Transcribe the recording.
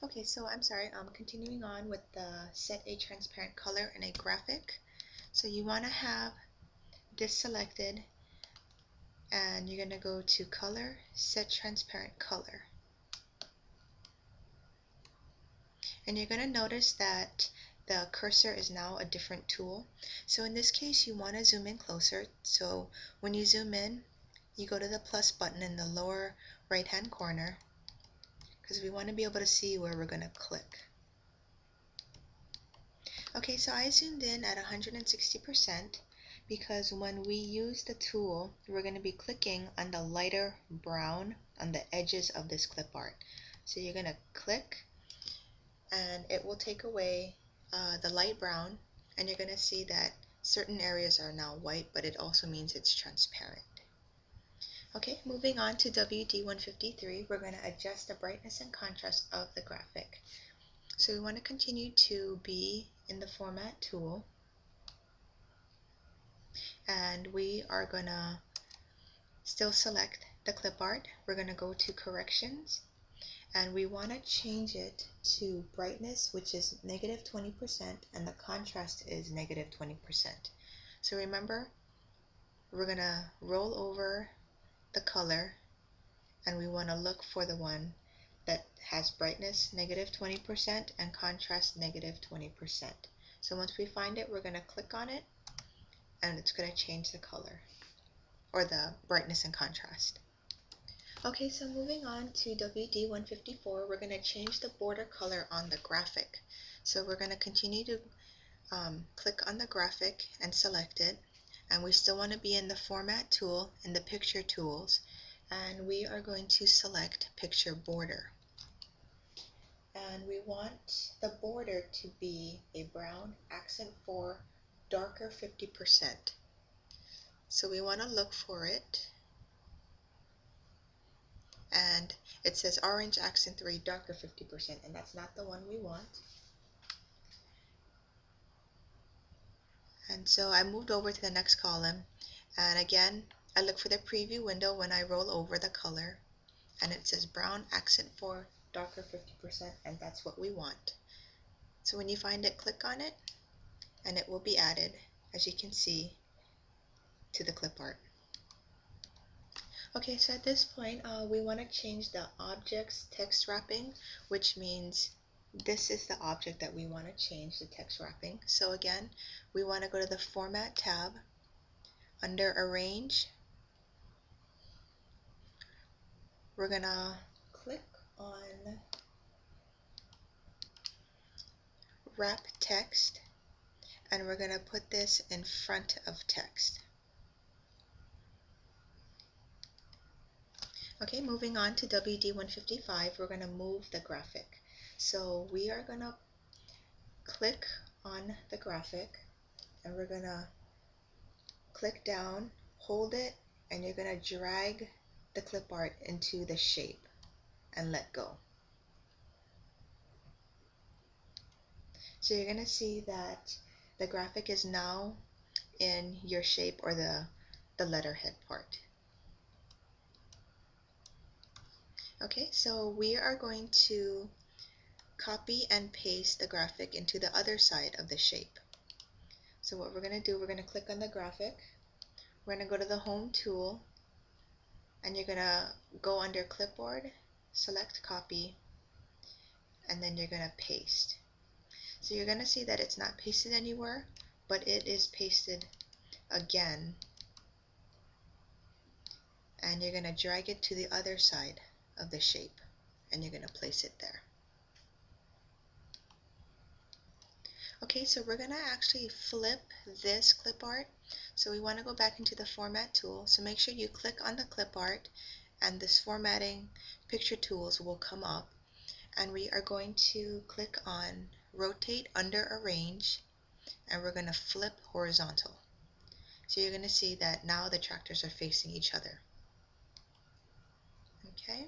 Okay, so I'm sorry, continuing on with the set a transparent color in a graphic. So you want to have this selected and you're going to go to color, set transparent color. And you're going to notice that the cursor is now a different tool. So in this case, you want to zoom in closer. So when you zoom in, you go to the plus button in the lower right hand corner because we want to be able to see where we're going to click. Okay, so I zoomed in at 160% because when we use the tool, we're going to be clicking on the lighter brown on the edges of this clip art. So you're going to click and it will take away the light brown, and you're going to see that certain areas are now white, but it also means it's transparent. Okay, moving on to Wd153, we're going to adjust the brightness and contrast of the graphic. So we want to continue to be in the format tool, and we are going to still select the clip art. We're going to go to corrections, and we want to change it to brightness, which is -20%, and the contrast is -20%. So remember, we're going to roll over the color, and we want to look for the one that has brightness -20% and contrast -20%. So once we find it, we're going to click on it, and it's going to change the color, or the brightness and contrast. Okay, so moving on to Wd154, we're going to change the border color on the graphic. So we're going to continue to click on the graphic and select it, and we still want to be in the format tool in the picture tools, and we are going to select picture border. And we want the border to be a brown accent 4 darker 50%. So we want to look for it, and it says orange accent 3 darker 50%, and that's not the one we want. And so I moved over to the next column, and again I look for the preview window when I roll over the color, and it says brown accent 4 darker 50%, and that's what we want. So when you find it, click on it, and it will be added, as you can see, to the clip art. Okay, so at this point we want to change the object's text wrapping, which means this is the object that we want to change the text wrapping. So again, we want to go to the Format tab. Under Arrange, we're going to click on Wrap Text, and we're going to put this in front of text. Okay, moving on to Wd155, we're going to move the graphic. So we are going to click on the graphic, and we're going to click down, hold it, and you're going to drag the clip art into the shape and let go. So you're going to see that the graphic is now in your shape, or the letterhead part. Okay, so we are going to copy and paste the graphic into the other side of the shape. So what we're going to do, we're going to click on the graphic, we're going to go to the Home tool, and you're going to go under Clipboard, select Copy, and then you're going to paste. So you're going to see that it's not pasted anywhere, but it is pasted again, and you're going to drag it to the other side of the shape, and you're going to place it there. Okay, so we're going to actually flip this clip art. So we want to go back into the Format tool, so make sure you click on the clip art, and this formatting picture tools will come up, and we are going to click on Rotate under Arrange, and we're going to flip horizontal. So you're going to see that now the tractors are facing each other. Okay.